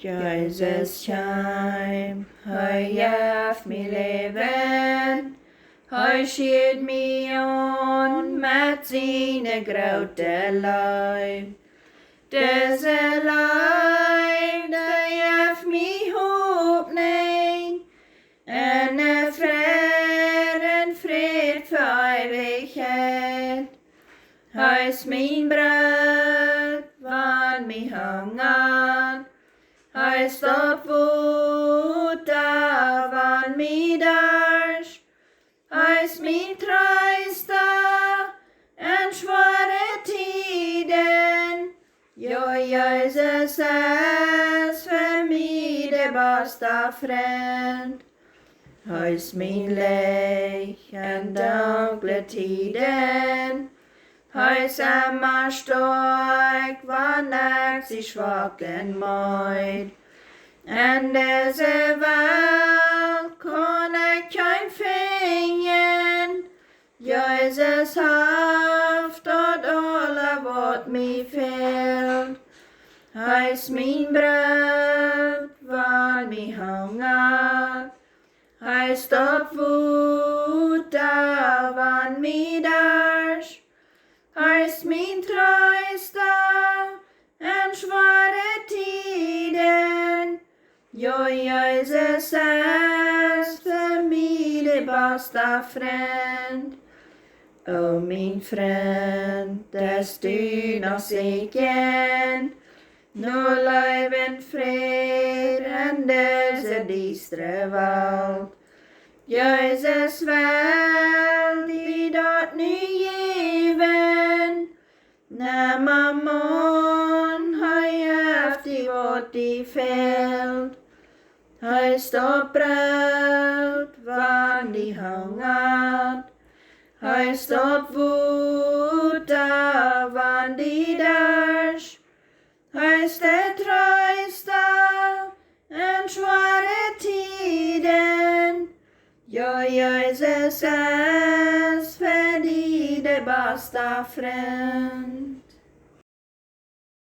Jesus kjem, hij gjev mi leven, hij skyr mi on med sine grote liv. Disse liv, det gjev mi håpning, en fred for evighet. Heis min brød, van mi hunger, heis stopp fot van mi dørs, heis min trøysta, en svare tiden, jo Jesus es for mi det bästa fred. Heis min lek, en daglig tiden, heis emmer ståk, vannet i svaken møyd. En disse vel, kan jeg kein fingen, Jesus haft og alle vårt mi feld. Heis min brød, van mi hunger, heis stopp fot van mi dørs, heis min trøysta, en svare tiden, jo Jesus es for mi det bästa fred. O min fred, det styr oss igen, nå leiven fred, enn disse distre vald. Jesus vel, i dat nygiven, när mammon har gävt i vårt i fält. Har stått bröd, van de hungat, har stått vota, van de dörs, har stått trösta, en svare tiden, jo Jesus es för det bästa fred.